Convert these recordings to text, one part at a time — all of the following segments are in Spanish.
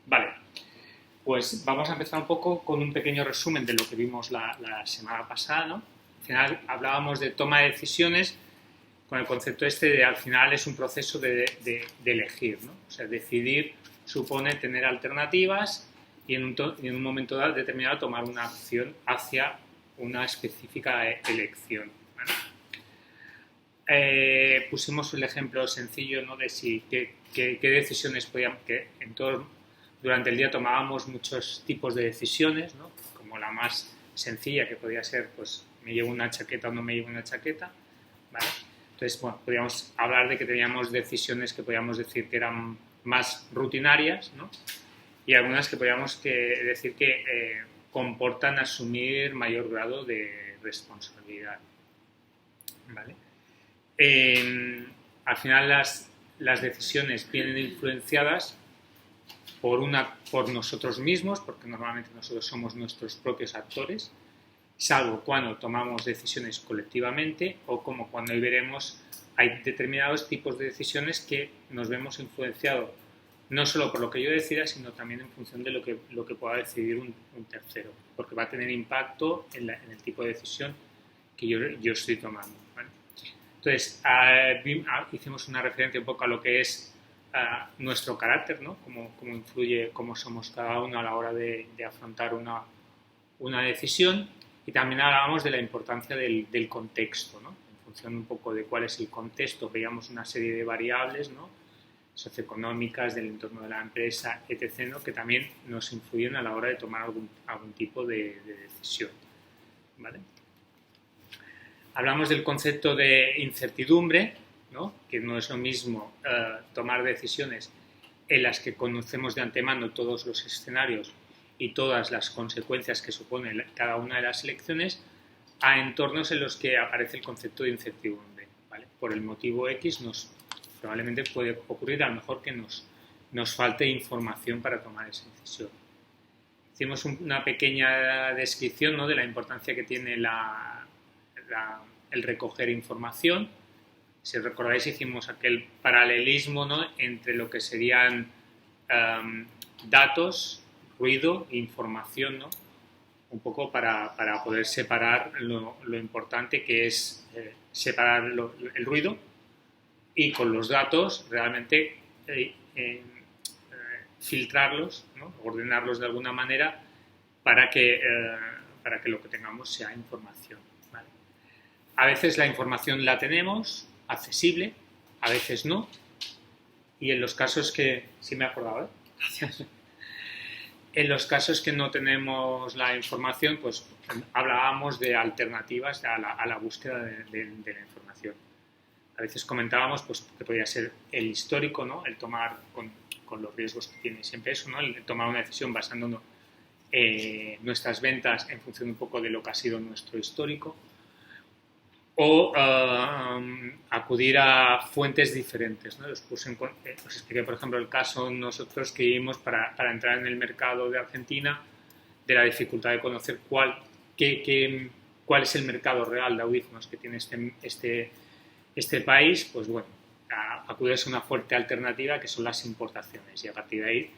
Vale, pues vamos a empezar un poco con un pequeño resumen de lo que vimos la semana pasada, ¿no? Al final hablábamos de toma de decisiones con el concepto este de al final es un proceso de elegir, ¿no? O sea, decidir supone tener alternativas y en un momento determinado tomar una acción hacia una específica elección, ¿vale? Pusimos el ejemplo sencillo, ¿no? De si qué decisiones podíamos, durante el día tomábamos muchos tipos de decisiones, ¿no? Como la más sencilla que podía ser, pues, me llevo una chaqueta o no me llevo una chaqueta, ¿vale? Entonces, bueno, podríamos hablar de que teníamos decisiones que podíamos decir que eran más rutinarias, ¿no? Y algunas que podríamos decir que comportan asumir mayor grado de responsabilidad, ¿vale? Al final las decisiones vienen influenciadas por nosotros mismos, porque normalmente nosotros somos nuestros propios actores, salvo cuando tomamos decisiones colectivamente o como cuando hoy veremos hay determinados tipos de decisiones que nos vemos influenciados no solo por lo que yo decida, sino también en función de lo que pueda decidir un tercero, porque va a tener impacto en el tipo de decisión que yo estoy tomando, ¿vale? Entonces, hicimos una referencia un poco a lo que es nuestro carácter, ¿no? Cómo influye, cómo somos cada uno a la hora de afrontar una decisión, y también hablábamos de la importancia del contexto, ¿no? En función un poco de cuál es el contexto, veíamos una serie de variables, ¿no? Socioeconómicas, del entorno de la empresa, etc., ¿no? Que también nos influyen a la hora de tomar algún tipo de decisión, ¿vale? Hablamos del concepto de incertidumbre, ¿no? Que no es lo mismo tomar decisiones en las que conocemos de antemano todos los escenarios y todas las consecuencias que supone cada una de las elecciones, a entornos en los que aparece el concepto de incertidumbre, ¿vale? Por el motivo X probablemente puede ocurrir a lo mejor que nos falte información para tomar esa decisión. Hicimos una pequeña descripción, ¿no? De la importancia que tiene el recoger información. Si recordáis, hicimos aquel paralelismo, ¿no? Entre lo que serían datos, ruido e información, ¿no? Un poco para poder separar lo importante que es separar el ruido y con los datos realmente filtrarlos, ¿no? Ordenarlos de alguna manera para que lo que tengamos sea información, ¿vale? A veces la información la tenemos accesible, a veces no, y en los casos que... Sí me he acordado, ¿eh? Gracias. En los casos que no tenemos la información, pues hablábamos de alternativas a la búsqueda de la información. A veces comentábamos pues, que podía ser el histórico, ¿no? El tomar con los riesgos que tiene siempre eso, ¿no? El tomar una decisión basándonos nuestras ventas en función un poco de lo que ha sido nuestro histórico, o acudir a fuentes diferentes, ¿no? Os expliqué, por ejemplo, el caso nosotros que vimos para entrar en el mercado de Argentina, de la dificultad de conocer cuál es el mercado real de audífonos que tiene este país. Pues bueno, acudes a una fuerte alternativa que son las importaciones, y a partir de ahí,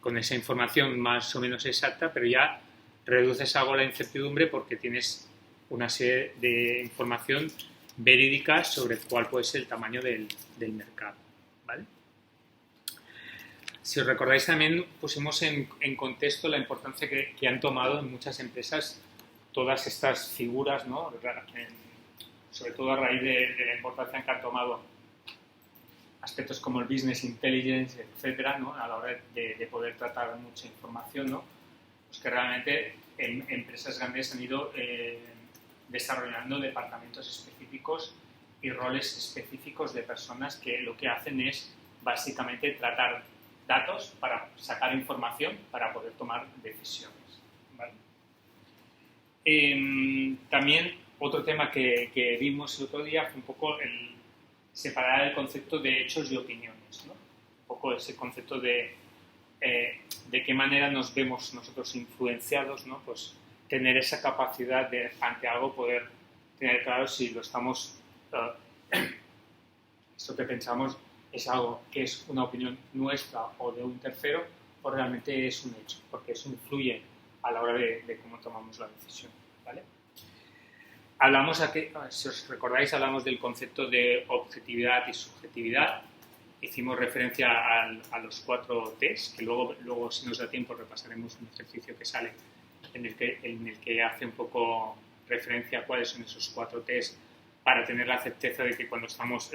con esa información más o menos exacta, pero ya reduces algo la incertidumbre porque tienes una serie de información verídica sobre cuál puede ser el tamaño del mercado, ¿vale? Si os recordáis, también pusimos en contexto la importancia que han tomado en muchas empresas todas estas figuras, ¿no? Sobre todo a raíz de la importancia que han tomado aspectos como el business intelligence, etcétera, ¿no? A la hora de poder tratar mucha información, ¿no? Pues que realmente empresas grandes han ido desarrollando departamentos específicos y roles específicos de personas que lo que hacen es básicamente tratar datos para sacar información para poder tomar decisiones, ¿vale? También otro tema que vimos el otro día fue un poco el separar el concepto de hechos y opiniones, ¿no? Un poco ese concepto de qué manera nos vemos nosotros influenciados, ¿no? Pues tener esa capacidad de, ante algo, poder tener claro si lo estamos... esto que pensamos es algo que es una opinión nuestra o de un tercero, o realmente es un hecho, porque eso influye a la hora de cómo tomamos la decisión, ¿vale? Hablamos aquí, si os recordáis, hablamos del concepto de objetividad y subjetividad. Hicimos referencia a los 4 T's, que luego si nos da tiempo repasaremos un ejercicio que sale en el que hace un poco referencia a cuáles son esos 4 T's para tener la certeza de que cuando estamos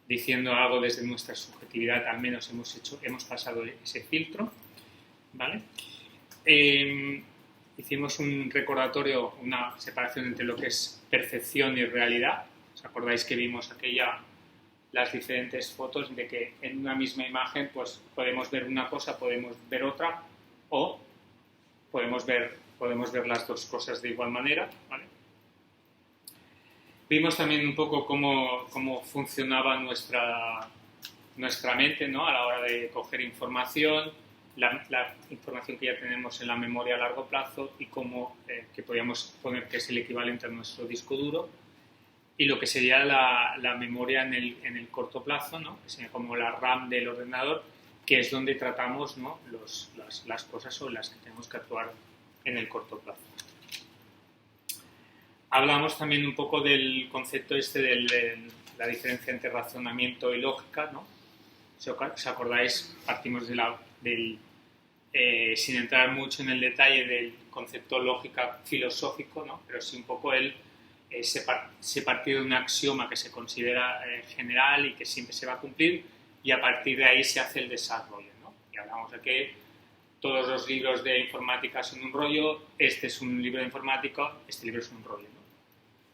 diciendo algo desde nuestra subjetividad al menos hemos pasado ese filtro, ¿vale? Hicimos un recordatorio, una separación entre lo que es percepción y realidad. ¿Os acordáis que vimos las diferentes fotos de que en una misma imagen pues podemos ver una cosa, podemos ver otra o podemos ver las dos cosas de igual manera, ¿vale? Vimos también un poco cómo funcionaba nuestra mente, ¿no? A la hora de coger información, la información que ya tenemos en la memoria a largo plazo y que podríamos poner que es el equivalente a nuestro disco duro, y lo que sería la memoria en el corto plazo, ¿no? Que sería como la RAM del ordenador, que es donde tratamos, ¿no? las cosas sobre las que tenemos que actuar en el corto plazo. Hablamos también un poco del concepto de la diferencia entre razonamiento y lógica, ¿no? Si os acordáis, partimos sin entrar mucho en el detalle del concepto lógica filosófico, ¿no? Pero sí un poco se parte de un axioma que se considera general y que siempre se va a cumplir, y a partir de ahí se hace el desarrollo, ¿no? Y hablamos de que todos los libros de informática son un rollo, este es un libro de informática, este libro es un rollo, ¿no?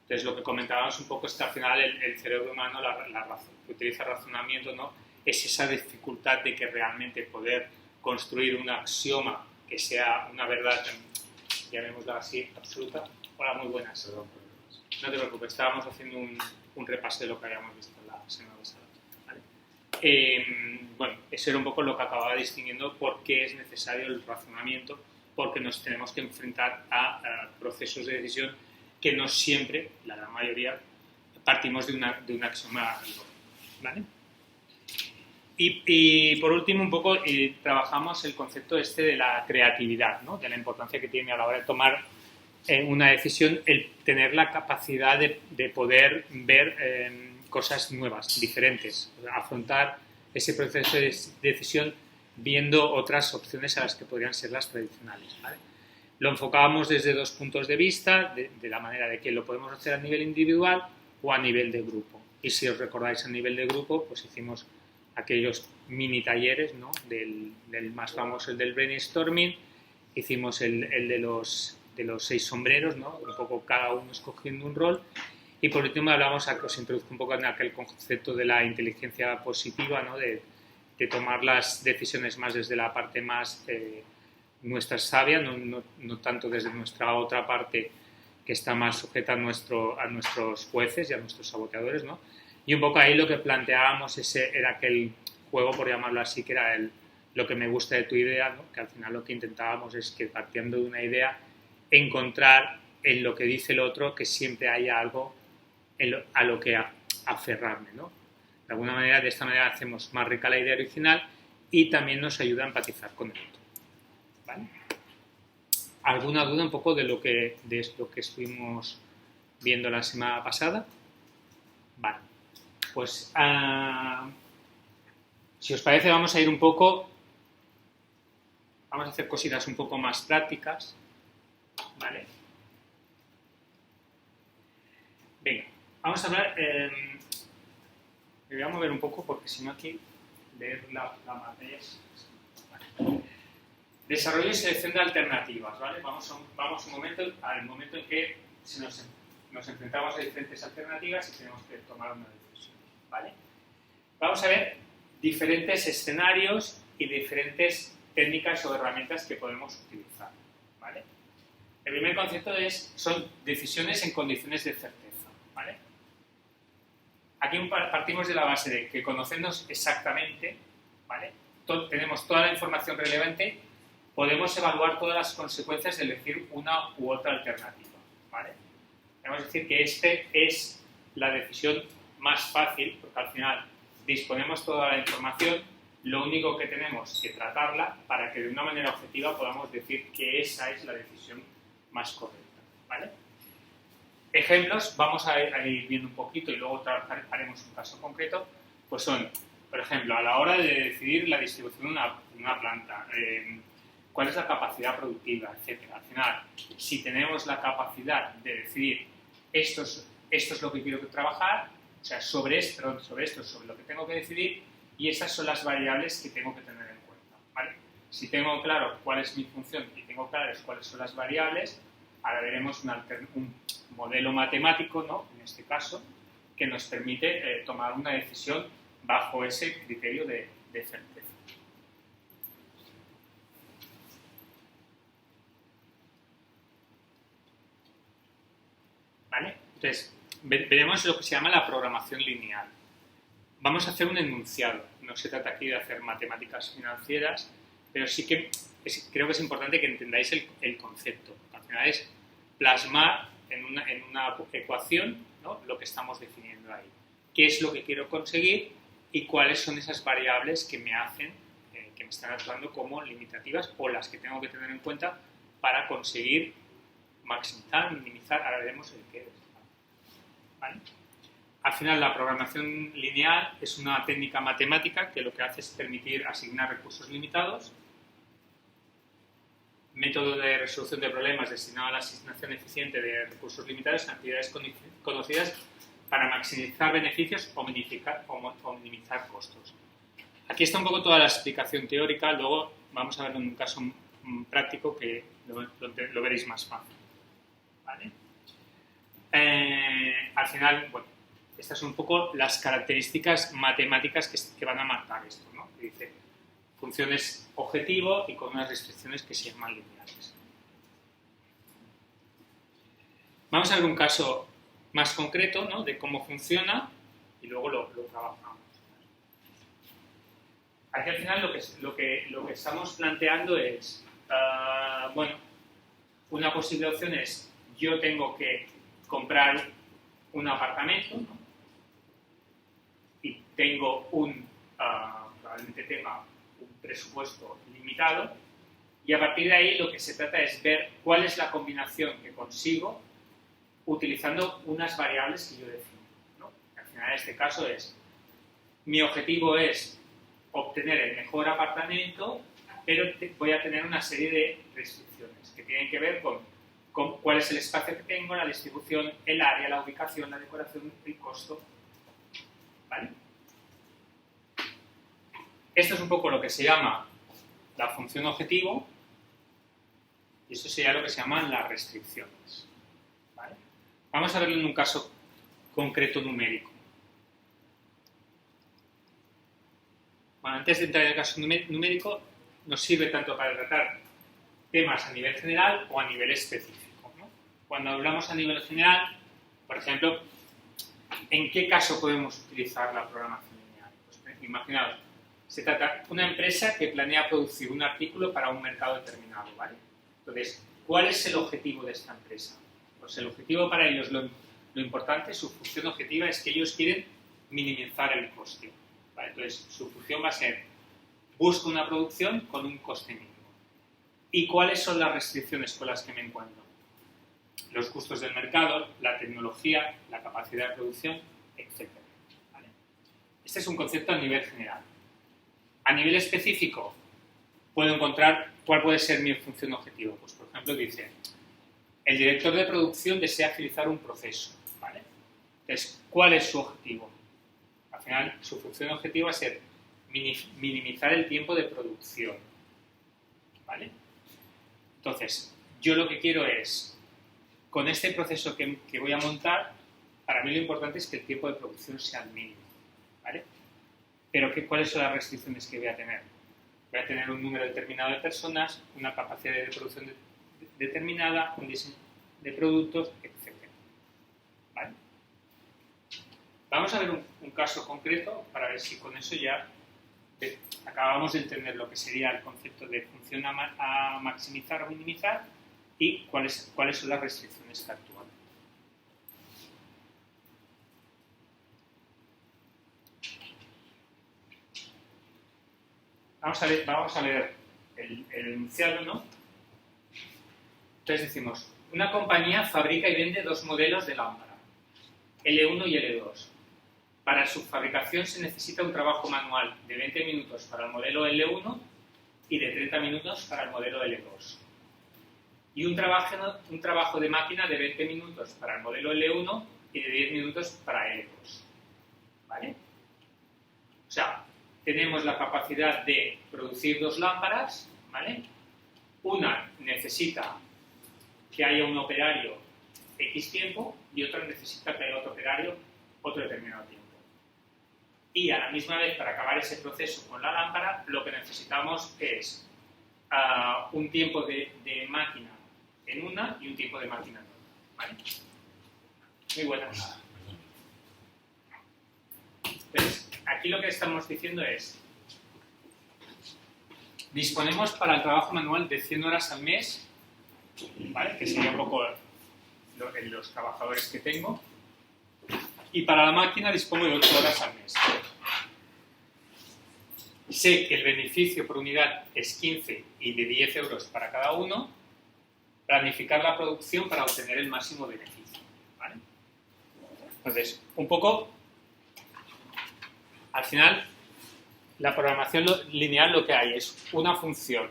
Entonces lo que comentábamos un poco es que al final el cerebro humano, la razón, que utiliza razonamiento, ¿no? Es esa dificultad de que realmente poder construir un axioma que sea una verdad, llamémosla así, absoluta. Hola, muy buenas. No te preocupes, estábamos haciendo un repaso de lo que habíamos visto la semana pasada, ¿vale? Bueno, eso era un poco lo que acababa distinguiendo por qué es necesario el razonamiento, porque nos tenemos que enfrentar a procesos de decisión que no siempre, la gran mayoría, partimos de un axioma lógico, ¿vale? Y por último, un poco trabajamos el concepto de la creatividad, ¿no? De la importancia que tiene a la hora de tomar una decisión, el tener la capacidad de poder ver cosas nuevas, diferentes, afrontar ese proceso de decisión viendo otras opciones a las que podrían ser las tradicionales, ¿vale? Lo enfocábamos desde 2 puntos de vista, de la manera de que lo podemos hacer a nivel individual o a nivel de grupo. Y si os recordáis, a nivel de grupo, pues hicimos aquellos mini talleres, ¿no? del más famoso, el del brainstorming, hicimos el de los 6 sombreros, ¿no? Un poco cada uno escogiendo un rol, y por último hablamos, os introduzco un poco en aquel concepto de la inteligencia positiva, ¿no? De tomar las decisiones más desde la parte más nuestra sabia, no tanto desde nuestra otra parte que está más sujeta a nuestros jueces y a nuestros saboteadores, ¿no? Y un poco ahí lo que planteábamos era aquel juego, por llamarlo así, que era lo que me gusta de tu idea, ¿no? Que al final lo que intentábamos es que, partiendo de una idea, encontrar en lo que dice el otro que siempre haya algo a lo que aferrarme, ¿no? De alguna manera, de esta manera hacemos más rica la idea original y también nos ayuda a empatizar con el otro, ¿vale? ¿Alguna duda un poco de lo que estuvimos viendo la semana pasada? Vale. Pues, si os parece, vamos a ir vamos a hacer cositas un poco más prácticas, ¿vale? Venga, vamos a hablar, me voy a mover un poco porque si no aquí leer la materia es... Vale. Desarrollo y selección de alternativas, ¿vale? Vamos un momento al momento en que nos enfrentamos a diferentes alternativas y tenemos que tomar una decisión, ¿vale? Vamos a ver diferentes escenarios y diferentes técnicas o herramientas que podemos utilizar, ¿vale? El primer concepto son decisiones en condiciones de certeza, ¿vale? Aquí partimos de la base de que conocemos exactamente, ¿vale? Tenemos toda la información relevante, podemos evaluar todas las consecuencias de elegir una u otra alternativa, ¿vale? Podemos decir que es la decisión más fácil, porque al final disponemos toda la información Lo único que tenemos que tratarla para que de una manera objetiva podamos decir que esa es la decisión más correcta, ¿vale? Ejemplos, vamos a ir viendo un poquito y luego haremos un caso concreto, pues son, por ejemplo, a la hora de decidir la distribución de una planta, cuál es la capacidad productiva, etcétera. Al final, si tenemos la capacidad de decidir esto es lo que quiero trabajar, o sea, sobre esto es sobre lo que tengo que decidir y esas son las variables que tengo que tener en cuenta, ¿vale? Si tengo claro cuál es mi función y tengo claras cuáles son las variables, ahora veremos un modelo matemático, ¿no? En este caso, que nos permite tomar una decisión bajo ese criterio de certeza. ¿Vale? Entonces, veremos lo que se llama la programación lineal. Vamos a hacer un enunciado. No se trata aquí de hacer matemáticas financieras, pero sí que creo que es importante que entendáis el concepto. Al final es plasmar en una ecuación, ¿no? Lo que estamos definiendo ahí. ¿Qué es lo que quiero conseguir y cuáles son esas variables que me hacen, que me están actuando como limitativas o las que tengo que tener en cuenta para conseguir maximizar, minimizar? Ahora veremos el qué es. ¿Vale? Al final, la programación lineal es una técnica matemática que lo que hace es permitir asignar recursos limitados, método de resolución de problemas destinado a la asignación eficiente de recursos limitados en actividades conocidas para maximizar beneficios o minimizar costos. Aquí está un poco toda la explicación teórica, luego vamos a verlo en un caso práctico que lo veréis más fácil. ¿Vale? Al final, bueno, estas son un poco las características matemáticas que van a marcar esto, ¿no? Que dice funciones objetivo y con unas restricciones que se llaman lineales. Vamos a ver un caso más concreto, ¿no? De cómo funciona y luego lo trabajamos. Aquí al final lo que estamos planteando es, bueno, una posible opción es yo tengo que comprar un apartamento, ¿no? Y tengo probablemente tenga un presupuesto limitado y a partir de ahí lo que se trata es ver cuál es la combinación que consigo utilizando unas variables que yo defino, ¿no? Al final en este caso mi objetivo es obtener el mejor apartamento, pero voy a tener una serie de restricciones que tienen que ver con cuál es el espacio que tengo, la distribución, el área, la ubicación, la decoración, el costo. ¿Vale? Esto es un poco lo que se llama la función objetivo y esto sería lo que se llaman las restricciones. ¿Vale? Vamos a verlo en un caso concreto numérico. Bueno, antes de entrar en el caso numérico, nos sirve tanto para tratar temas a nivel general o a nivel específico, ¿no? Cuando hablamos a nivel general, por ejemplo, ¿en qué caso podemos utilizar la programación lineal? Pues imaginaos, se trata de una empresa que planea producir un artículo para un mercado determinado, ¿vale? Entonces, ¿cuál es el objetivo de esta empresa? Pues el objetivo para ellos, lo importante, su función objetiva es que ellos quieren minimizar el coste, ¿vale? Entonces, su función va a ser, busco una producción con un coste mínimo. ¿Y cuáles son las restricciones con las que me encuentro? Los costos del mercado, la tecnología, la capacidad de producción, etc. ¿Vale? Este es un concepto a nivel general. A nivel específico, puedo encontrar cuál puede ser mi función objetivo. Pues, por ejemplo, dice, el director de producción desea agilizar un proceso. ¿Vale? Entonces, ¿cuál es su objetivo? Al final, su función objetiva va a ser minimizar el tiempo de producción. ¿Vale? Entonces, yo lo que quiero es, con este proceso que voy a montar, para mí lo importante es que el tiempo de producción sea el mínimo, ¿vale? Pero ¿cuáles son las restricciones que voy a tener? Voy a tener un número determinado de personas, una capacidad de producción determinada, un diseño de productos, etc. ¿Vale? Vamos a ver un caso concreto para ver si con eso ya acabamos de entender lo que sería el concepto de función a maximizar o minimizar y cuáles son las restricciones que actúan. vamos a leer el enunciado, ¿no? Entonces decimos, una compañía fabrica y vende dos modelos de lámpara, L1 y L2. Para su fabricación se necesita un trabajo manual de 20 minutos para el modelo L1 y de 30 minutos para el modelo L2. Y un trabajo de máquina de 20 minutos para el modelo L1 y de 10 minutos para L2. ¿Vale? O sea, tenemos la capacidad de producir dos lámparas, ¿vale? Una necesita que haya un operario X tiempo y otra necesita que haya otro operario otro determinado tiempo. Y a la misma vez, para acabar ese proceso con la lámpara, lo que necesitamos es un tiempo de máquina en una y un tiempo de máquina en otra. ¿Vale? Muy buenas. Entonces, aquí lo que estamos diciendo es, disponemos para el trabajo manual de 100 horas al mes, ¿vale? Que sería un poco los trabajadores que tengo, y para la máquina dispongo de 8 horas al mes. Sé que el beneficio por unidad es 15 y de 10 euros para cada uno. Planificar la producción para obtener el máximo beneficio. ¿Vale? Entonces, un poco, al final, la programación lineal lo que hay es una función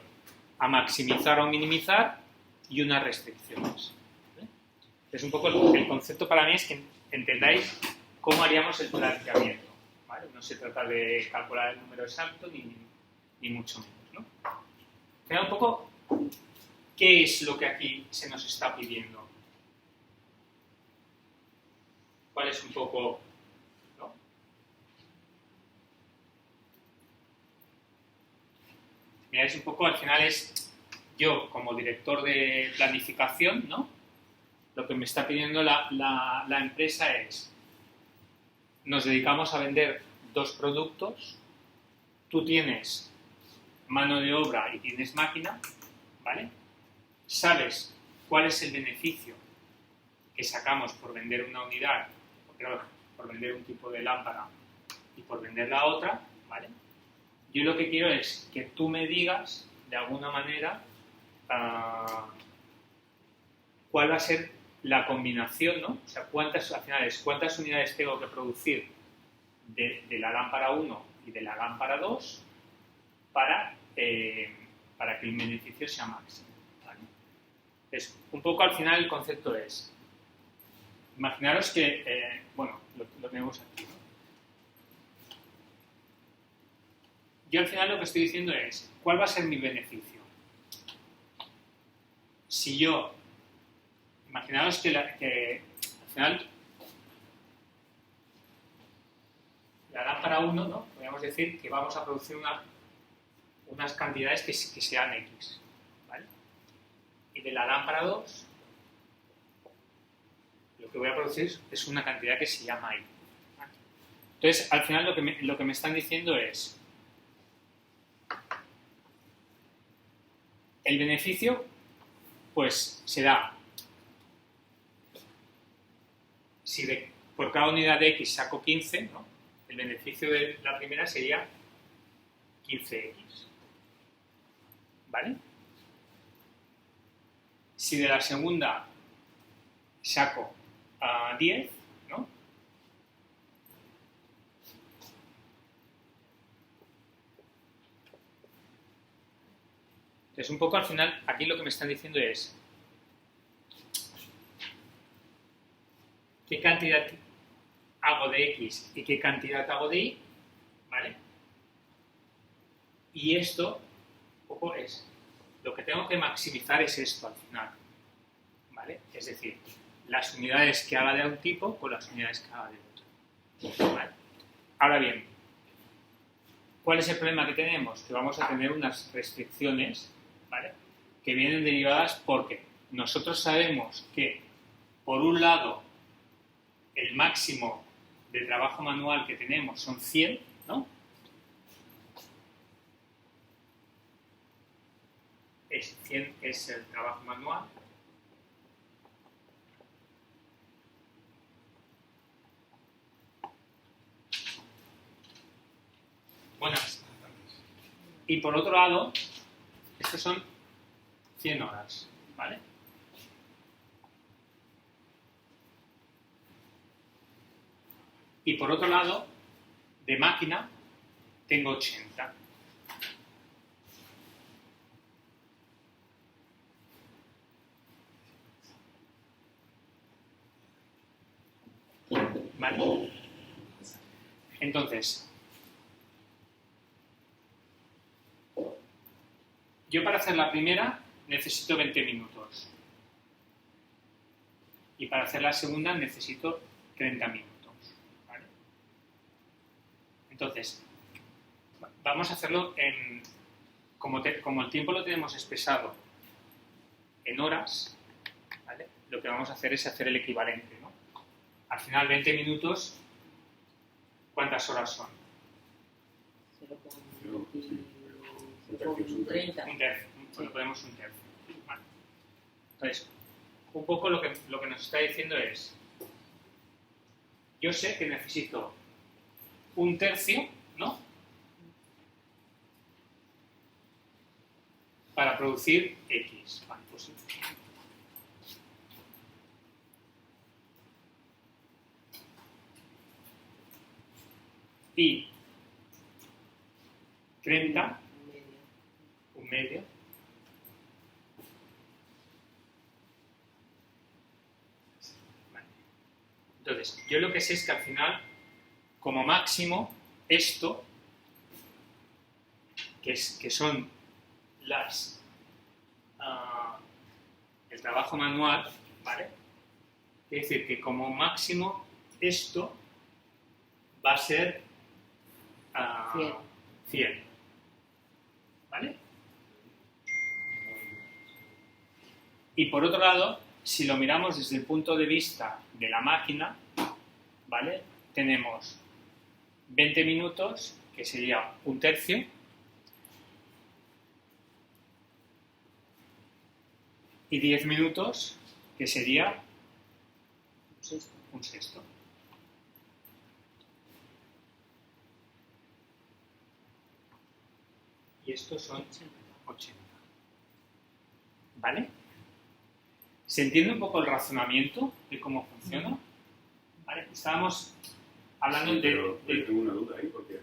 a maximizar o minimizar y unas restricciones. ¿Vale? Entonces, un poco el concepto para mí es que entendáis cómo haríamos el planteamiento. ¿Vale? No se trata de calcular el número exacto ni mucho menos, ¿no? Pero un poco, ¿qué es lo que aquí se nos está pidiendo? ¿Cuál es un poco, ¿no? Miráis un poco, al final es yo como director de planificación, ¿no? Lo que me está pidiendo la empresa es, nos dedicamos a vender dos productos, tú tienes mano de obra y tienes máquina, ¿vale? Sabes cuál es el beneficio que sacamos por vender una unidad, por vender un tipo de lámpara y por vender la otra, ¿vale? Yo lo que quiero es que tú me digas, de alguna manera, cuál va a ser la combinación, ¿no? O sea, cuántas unidades tengo que producir de la lámpara 1 y de la lámpara 2 para que el beneficio sea máximo. ¿Vale? Entonces, un poco al final el concepto es, imaginaros que, bueno, lo tenemos aquí, ¿no? Yo al final lo que estoy diciendo es, ¿cuál va a ser mi beneficio? Si yo, imaginaos que al final la lámpara 1, ¿no? Podríamos decir que vamos a producir unas cantidades que sean X, ¿vale? Y de la lámpara 2, lo que voy a producir es una cantidad que se llama Y. ¿Vale? Entonces, al final lo que me están diciendo es, el beneficio, pues será, si por cada unidad de X saco 15, ¿no? El beneficio de la primera sería 15X. ¿Vale? Si de la segunda saco 10, ¿no? Entonces, un poco al final, aquí lo que me están diciendo es qué cantidad hago de X y qué cantidad hago de Y, ¿vale? Y esto, un poco es, lo que tengo que maximizar es esto al final, ¿vale? Es decir, las unidades que haga de un tipo con las unidades que haga de otro, ¿vale? Ahora bien, ¿cuál es el problema que tenemos? Que vamos a tener unas restricciones, ¿vale? Que vienen derivadas porque nosotros sabemos que, por un lado, el máximo de trabajo manual que tenemos son 100, ¿no? Es 100 es el trabajo manual. Buenas. Y por otro lado, estos son 100 horas, ¿vale? Y por otro lado, de máquina, tengo 80. ¿Vale? Entonces, yo para hacer la primera necesito 20 minutos. Y para hacer la segunda necesito 30 minutos. ¿Vale? Entonces, vamos a hacerlo como el tiempo lo tenemos expresado en horas, ¿vale? Lo que vamos a hacer es hacer el equivalente, ¿no? Al final, 20 minutos, ¿cuántas horas son? 0,30. Un tercio. Bueno, ponemos un tercio. Vale. Entonces, un poco lo que nos está diciendo es, yo sé que necesito un tercio, ¿no? Para producir X. Vale, pues sí. Y 30, un medio. Vale. Entonces, yo lo que sé es que al final, como máximo, esto, que son el trabajo manual, ¿vale? Es decir, que como máximo esto va a ser 100. ¿Vale? Y por otro lado, si lo miramos desde el punto de vista de la máquina, ¿vale? Tenemos 20 minutos, que sería un tercio, y 10 minutos, que sería un sexto. Y estos son 80. ¿Vale? ¿Se entiende un poco el razonamiento de cómo funciona? ¿Vale? Estábamos hablando Pero tengo una duda ahí, porque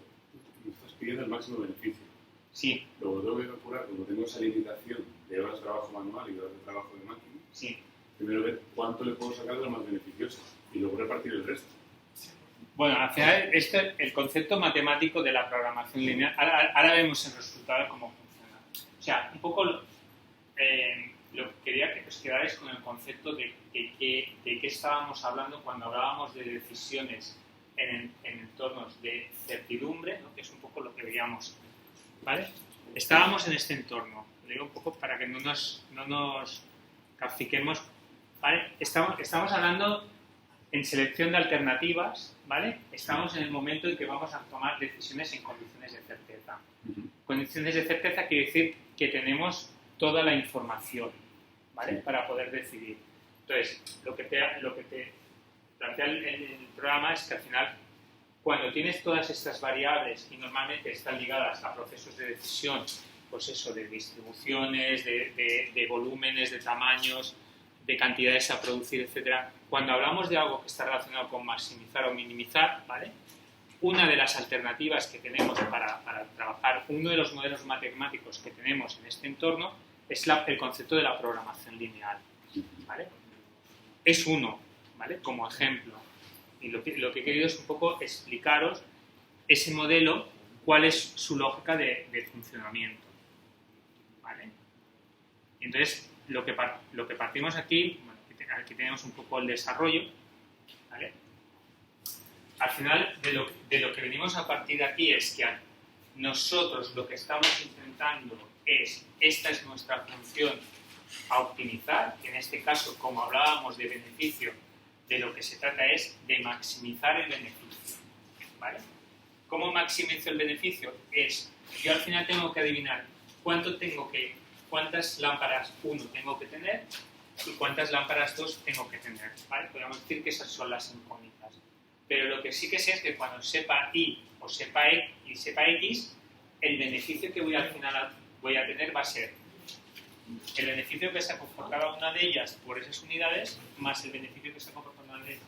me estás pidiendo el máximo beneficio. Sí. Luego tengo que calcular, como tengo esa limitación de horas de trabajo manual y de horas de trabajo de máquina, Sí. primero ver cuánto le puedo sacar de lo más beneficioso y luego repartir el resto. Bueno, al final, el concepto matemático de la programación lineal, ahora vemos el resultado de cómo funciona. O sea, un poco lo que quería que os quedarais con el concepto de qué estábamos hablando cuando hablábamos de decisiones en entornos de certidumbre, ¿no? Que es un poco lo que veíamos, ¿vale? Estábamos en este entorno, lo digo un poco para que no nos capfiquemos, ¿vale? Estamos hablando en selección de alternativas, ¿vale? Estamos en el momento en que vamos a tomar decisiones en condiciones de certeza. Condiciones de certeza quiere decir que tenemos toda la información, ¿vale? Para poder decidir. Entonces, lo que te plantea el programa es que al final, cuando tienes todas estas variables y normalmente están ligadas a procesos de decisión, pues eso, de distribuciones, de volúmenes, de tamaños, de cantidades a producir, etcétera. Cuando hablamos de algo que está relacionado con maximizar o minimizar, ¿vale? Una de las alternativas que tenemos para trabajar, uno de los modelos matemáticos que tenemos en este entorno es el concepto de la programación lineal, ¿vale? Es uno, ¿vale? Como ejemplo. Y lo que he querido es un poco explicaros ese modelo, cuál es su lógica de funcionamiento, ¿vale? Y entonces, lo que partimos aquí, bueno, aquí tenemos un poco el desarrollo, ¿vale? Al final, de lo que venimos a partir de aquí es que nosotros lo que estamos intentando es, esta es nuestra función a optimizar, en este caso, como hablábamos de beneficio, de lo que se trata es de maximizar el beneficio, ¿vale? ¿Cómo maximizo el beneficio? Yo al final tengo que adivinar cuántas lámparas 1 tengo que tener y cuántas lámparas 2 tengo que tener, ¿vale? Podríamos decir que esas son las incógnitas. Pero lo que sí que sé es que cuando sepa Y o sepa X, el beneficio que al final voy a tener va a ser el beneficio que saco por cada una de ellas por esas unidades más el beneficio que saco por cada una de ellas.